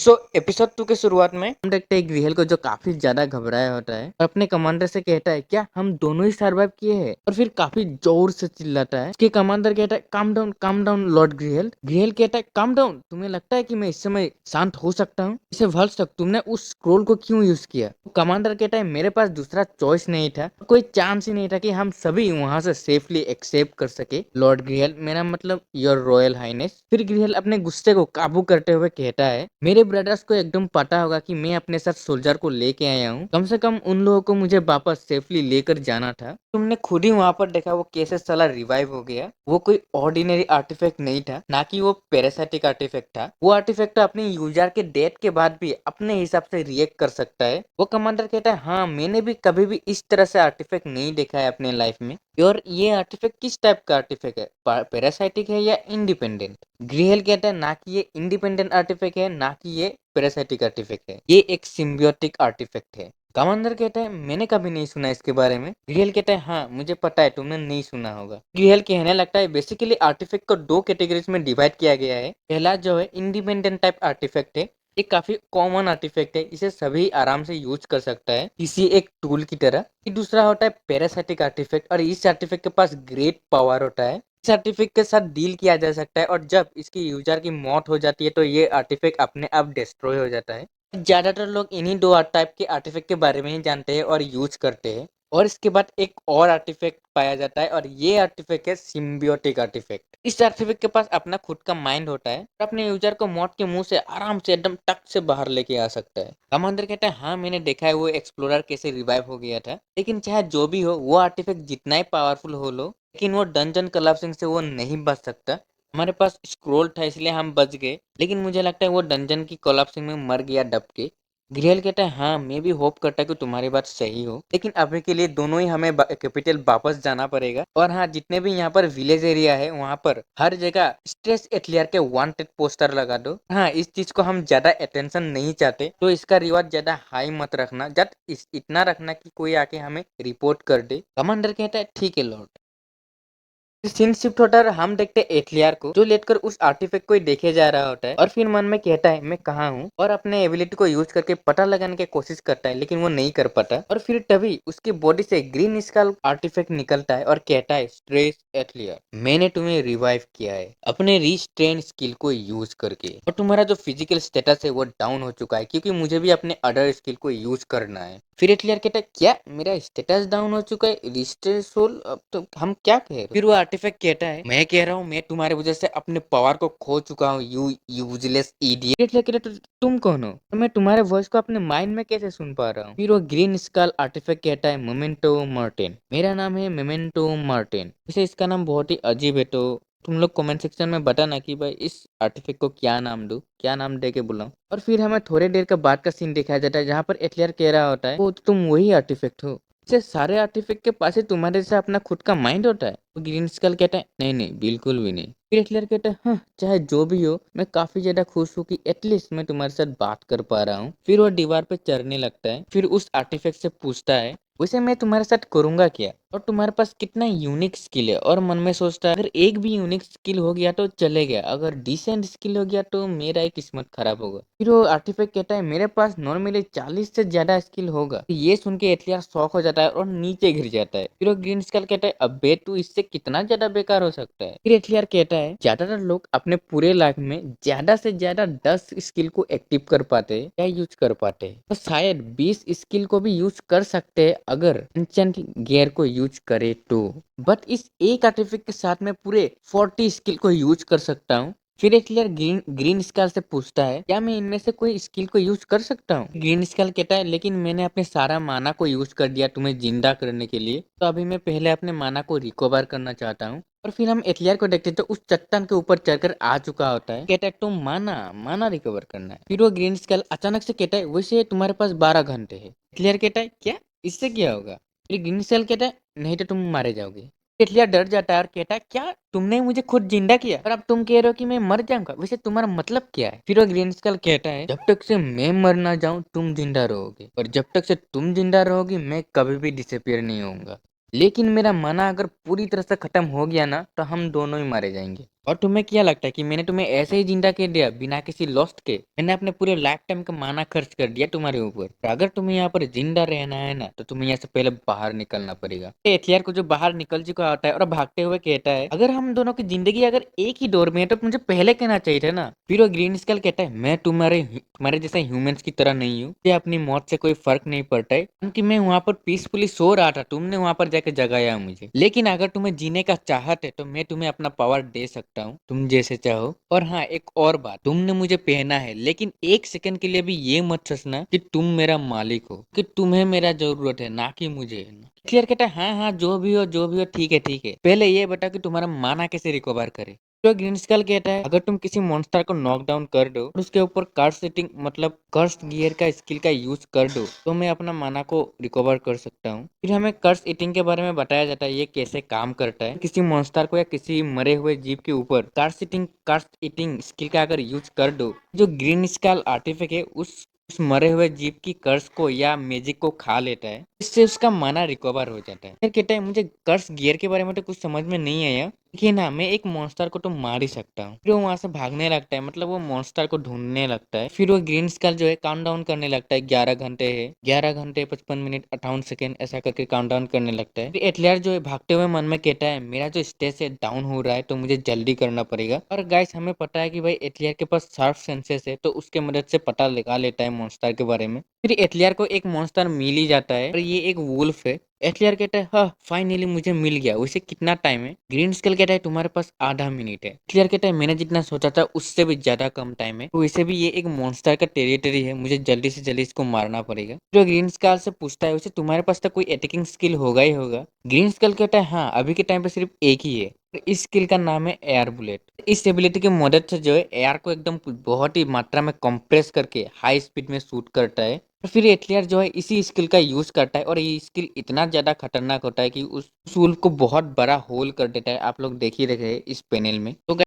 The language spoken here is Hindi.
एपिसोड 2 के शुरुआत में हम देखते हैं ग्रिहल को जो काफी ज्यादा घबराया होता है और अपने कमांडर से कहता है क्या हम दोनों ही सर्वाइव किए हैं, और फिर काफी जोर से चिल्लाता है। उसके कमांडर कहता है काम डाउन लॉर्ड ग्रिहल। ग्रिहल कहता है काम डाउन, तुम्हें लगता है कि मैं इस समय शांत हो सकता हूँ? इसे वर्ष तक तुमने उस स्क्रोल को क्यों यूज किया? कमांडर कहता है मेरे पास दूसरा चॉइस नहीं था, कोई चांस ही नहीं था कि हम सभी वहां से सेफली एक्सेप्ट कर सके लॉर्ड ग्रिहल, मेरा मतलब योर रॉयल हाइनेस। फिर ग्रिहल अपने गुस्से को काबू करते हुए कहता है मेरे ब्रदर्स को एकदम पता होगा कि मैं अपने साथ सोल्जर को लेके आया हूँ, कम से कम उन लोगों को मुझे वापस सेफली लेकर जाना था। तुमने खुद ही वहां पर देखा वो कैसे साला रिवाइव हो गया। वो कोई ऑर्डिनरी आर्टिफैक्ट नहीं था, ना कि वो पैरासाइटिक आर्टिफैक्ट था। वो आर्टिफैक्ट अपने यूजर के डेथ के बाद भी अपने हिसाब से रिएक्ट कर सकता है। वो कमांडर कहता है हाँ, मैंने भी कभी भी इस तरह से आर्टिफैक्ट नहीं देखा है अपने लाइफ में। और ये आर्टिफैक्ट किस टाइप का आर्टिफैक्ट है, पैरासाइटिक है या इंडिपेंडेंट? ग्रिहल कहता है ना कि ये इंडिपेंडेंट आर्टिफैक्ट है, ना कि ये पैरासाइटिक आर्टिफैक्ट है, ये एक सिम्बियोटिक आर्टिफैक्ट है। कमांडर कहता है मैंने कभी नहीं सुना इसके बारे में। ग्रिहल कहता है हाँ मुझे पता है तुमने नहीं सुना होगा। ग्रिहल कहने लगता है बेसिकली आर्टिफैक्ट को दो कैटेगरीज में डिवाइड किया गया है। पहला जो है इंडिपेंडेंट टाइप आर्टिफैक्ट है, ये काफी कॉमन आर्टिफैक्ट है, इसे सभी आराम से यूज कर सकता है किसी एक टूल की तरह। दूसरा होता है पैरासाइटिक आर्टिफैक्ट, और इस आर्टिफैक्ट के पास ग्रेट पावर होता है। इस आर्टिफैक्ट के साथ डील किया जा सकता है, और जब इसकी यूजर की मौत हो जाती है तो ये आर्टिफैक्ट अपने आप डिस्ट्रॉय हो जाता है। ज्यादातर लोग इन्हीं दो टाइप के आर्टिफैक्ट के बारे में ही जानते हैं और यूज करते हैं। और इसके बाद एक और आर्टिफैक्ट पाया जाता है, और ये आर्टिफैक्ट है सिम्बियोटिक आर्टिफैक्ट। इस आर्टिफैक्ट के पास अपना खुद का माइंड होता है और अपने यूजर को मौत के मुंह से आराम से एकदम टक से बाहर लेके आ सकता है। कमांडर कहता है हाँ मैंने देखा है वो एक्सप्लोरर कैसे रिवाइव हो गया था, लेकिन चाहे जो भी हो वो आर्टिफैक्ट जितना ही पावरफुल हो लो, लेकिन वो डंजन कोलैप्सिंग से वो नहीं बच सकता। हमारे पास स्क्रोल था इसलिए हम बच गए, लेकिन मुझे लगता है वो डंजन की कोलैप्सिंग में मर गया दब के। ग्रिहल कहता है हाँ मैं भी होप करता है कि तुम्हारी बात सही हो, लेकिन अभी के लिए दोनों ही हमें कैपिटल वापस जाना पड़ेगा। और हाँ, जितने भी यहाँ पर विलेज एरिया है वहाँ पर हर जगह स्ट्रेस एथलियर के वांटेड पोस्टर लगा दो। हाँ, इस चीज को हम ज्यादा अटेंशन नहीं चाहते, तो इसका रिवाज ज्यादा हाई मत रखना, जस्ट इतना रखना कि कोई आके हमें रिपोर्ट कर दे। कमांडर कहता है ठीक है लॉर्ड। सीन शिफ्ट होता है और हम देखते हैं एथलियर को, जो लेटकर उस आर्टिफैक्ट को ही देखे जा रहा होता है और फिर मन में कहता है मैं कहाँ हूँ, और अपने एबिलिटी को यूज करके पता लगाने की कोशिश करता है, लेकिन वो नहीं कर पाता। और फिर तभी उसकी बॉडी से ग्रीन स्कल आर्टिफैक्ट निकलता है और कहता है स्ट्रेस एथलियर, मैंने तुम्हें रिवाइव किया है अपने रिस्ट्रेन स्किल को यूज करके, और तुम्हारा जो फिजिकल स्टेटस है वो डाउन हो चुका है, क्योंकि मुझे भी अपने अदर स्किल को यूज करना है। फिर एथलियर कहता है क्या मेरा स्टेटस डाउन हो चुका है, रिस्ट्रेन सोल, अब तो हम क्या कह रहे हैं? फिर वो आर्टिफैक्ट कहता है मैं कह रहा हूँ मैं तुम्हारी वजह से अपने पावर को खो चुका हूँ, यू यूजलेस इडियट। लेकिन तुम कौन हो, तो मैं तुम्हारे वॉइस को अपने माइंड में कैसे सुन पा रहा हूँ? फिर वो ग्रीन स्कल आर्टिफैक्ट कहता है मोमेंटो मार्टिन, मेरा नाम है मोमेंटो मार्टिन। वैसे इसका नाम बहुत ही अजीब है, तो तुम लोग कमेंट सेक्शन में बताना कि भाई इस आर्टिफैक्ट को क्या नाम दूं, क्या नाम दे के बुलाऊं। और फिर हमें थोड़ी देर के बाद का सीन दिखाया जाता है, जहाँ पर एथलियर कह रहा होता है वो तो तुम वही आर्टिफैक्ट हो, से सारे आर्टिफैक्ट के पास ही तुम्हारे जैसा अपना खुद का माइंड होता है। तो ग्रीन स्कल कहता है नहीं नहीं बिल्कुल भी नहीं। फिर हिटलर कहता है हाँ चाहे जो भी हो, मैं काफी ज्यादा खुश हूँ कि एटलीस्ट मैं तुम्हारे साथ बात कर पा रहा हूँ। फिर वो दीवार पे चढ़ने लगता है, फिर उस आर्टिफैक्ट से पूछता है वैसे मैं तुम्हारे साथ करूंगा क्या, और तुम्हारे पास कितना यूनिक स्किल है। और मन में सोचता है अगर एक भी यूनिक स्किल हो गया तो चलेगा, अगर डिसेंट स्किल हो गया तो मेरा ही किस्मत खराब होगा। फिर वो आर्टिफैक्ट कहता है मेरे पास नॉर्मली 40 से ज्यादा स्किल होगा। ये सुन के एथलियर शॉक हो जाता है और नीचे गिर जाता है। फिर वो ग्रीन स्कल कहता है अबे तू इससे कितना ज्यादा बेकार हो सकता है। फिर एथलियर कहता है ज्यादातर लोग अपने पूरे लाइफ में ज्यादा से ज्यादा 10 स्किल को एक्टिव कर पाते हैं या यूज कर पाते हैं, तो शायद 20 स्किल को भी यूज कर सकते हैं अगर एंशंट गियर को यूज करे तो। बट इस एक आर्टिफैक्ट के साथ मैं पूरे 40 स्किल को यूज कर सकता हूँ। फिर एक क्लियर ग्रीन ग्रीन स्कल से पूछता है क्या मैं इनमें से कोई स्किल को यूज कर सकता हूँ। ग्रीन स्कल कहता है लेकिन मैंने अपने सारा माना को यूज कर दिया तुम्हें जिंदा करने के लिए, तो अभी मैं पहले अपने माना को रिकवर करना चाहता हूँ। और फिर हम एथलियर को देखते हैं तो उस चट्टान के ऊपर चढ़कर आ चुका होता है। कहता है तुम माना माना रिकवर करना है। फिर वो ग्रीन स्कल अचानक से कहता है वैसे तुम्हारे पास 12 घंटे है। एथलियर कहता है क्या, इससे क्या होगा? फिर ग्रीन स्कल कहता है नहीं तो तुम मारे जाओगे। एथलियर डर जाता है और कहता है क्या तुमने मुझे खुद जिंदा किया और अब तुम कह रहे हो कि मैं मर जाऊंगा, वैसे तुम्हारा मतलब क्या है? फिर वो ग्रीन स्कल कहता है जब तक से मैं मर ना जाऊं तुम जिंदा रहोगे, और जब तक से तुम जिंदा रहोगी मैं कभी भी डिसअपियर नहीं होऊंगा, लेकिन मेरा माना अगर पूरी तरह से खत्म हो गया ना तो हम दोनों ही मारे जाएंगे। और तुम्हें क्या लगता है कि मैंने तुम्हें ऐसे ही जिंदा कर दिया बिना किसी लॉस्ट के? मैंने अपने पूरे लाइफ टाइम का माना खर्च कर दिया तुम्हारे ऊपर। अगर तुम्हें यहाँ पर जिंदा रहना है ना, तो तुम्हें यहाँ से पहले बाहर निकलना पड़ेगा। एथलियर को जो बाहर निकल चुका होता है और भागते हुए कहता है, अगर हम दोनों की जिंदगी अगर एक ही दौर में है तो मुझे पहले कहना चाहिए था ना। फिर वो ग्रीन स्कल कहता है, मैं तुम्हारे जैसे ह्यूमंस की तरह नहीं हूँ, मुझे अपनी मौत से कोई फर्क नहीं पड़ता है, क्योंकि मैं वहां पर पीसफुली सो रहा था, तुमने वहां पर जाके जगाया मुझे। लेकिन अगर तुम्हें जीने का चाहत है तो मैं तुम्हें अपना पावर दे सकता हूँ, तुम जैसे चाहो। और हाँ, एक और बात, तुमने मुझे पहना है, लेकिन एक सेकंड के लिए भी ये मत सोचना कि तुम मेरा मालिक हो, कि तुम्हें मेरा जरूरत है, ना कि मुझे। क्लियर कहता है, हाँ हाँ, जो भी हो, ठीक है ठीक है, पहले ये बता कि तुम्हारा माना कैसे रिकवर करे। तो ग्रीन स्कल कहता है, अगर तुम किसी मॉन्स्टर को नॉक डाउन कर दो और उसके ऊपर कर्स सेटिंग मतलब कर्स गियर का स्किल का यूज कर दो, तो मैं अपना माना को रिकवर कर सकता हूँ। फिर हमें कर्स ईटिंग के बारे में बताया जाता है, ये कैसे काम करता है। किसी मॉन्स्टर को या किसी मरे हुए जीव के ऊपर कर्स ईटिंग स्किल का अगर यूज कर दो, जो ग्रीन स्कल आर्टिफैक्ट है उस मरे हुए जीव की कर्स को या मैजिक को खा लेता है, इससे उसका माना रिकवर हो जाता है। फिर कहता है, मुझे कर्स गियर के बारे में तो कुछ समझ में नहीं आया, लेकिन हाँ, मैं एक मॉन्स्टर को तो मार ही सकता हूँ। फिर वो वहां से भागने लगता है, मतलब वो मॉन्स्टर को ढूंढने लगता है। फिर वो ग्रीन स्कल जो है काउंट डाउन करने लगता है, 11 घंटे है, 11 घंटे 55 मिनट 58 सेकेंड, ऐसा करके काउंट डाउन करने लगता है। फिर एथलियर जो है भागते हुए मन में कहता है, मेरा जो स्टेज है डाउन हो रहा है, तो मुझे जल्दी करना पड़ेगा। और गाइस, हमें पता है कि भाई एथलियर के पास शार्प सेंसेस है, तो उसके मदद से पता लगा लेता है मॉन्स्टर के बारे में। फिर एथलियर को एक मॉन्स्टर मिल ही जाता है, और ये एक वुल्फ है। एथलियर कहता है, हाँ फाइनली मुझे मिल गया। वैसे कितना टाइम है? ग्रीन स्केल कहता है, तुम्हारे पास आधा मिनट है। एथलियर कहता है, मैंने जितना सोचा था उससे भी ज्यादा कम टाइम है, वैसे भी ये एक मॉन्स्टर का टेरिटरी है, मुझे जल्दी से जल्दी इसको मारना पड़ेगा। जो ग्रीन स्केल से पूछता है, वैसे तुम्हारे पास तो कोई अटैकिंग स्किल होगा ही होगा। ग्रीन स्केल कहता है, हाँ अभी के टाइम पे सिर्फ एक ही है, इस स्किल का नाम है एयर बुलेट। इस एबिलिटी की मदद से जो है एयर को एकदम बहुत ही मात्रा में कंप्रेस करके हाई स्पीड में शूट करता है। और फिर एथलियर जो है इसी स्किल का यूज करता है, और ये स्किल इतना ज्यादा खतरनाक होता है कि उस वुल्फ को बहुत बड़ा होल कर देता है। आप लोग देख ही रहे हैं इस पैनल में। तो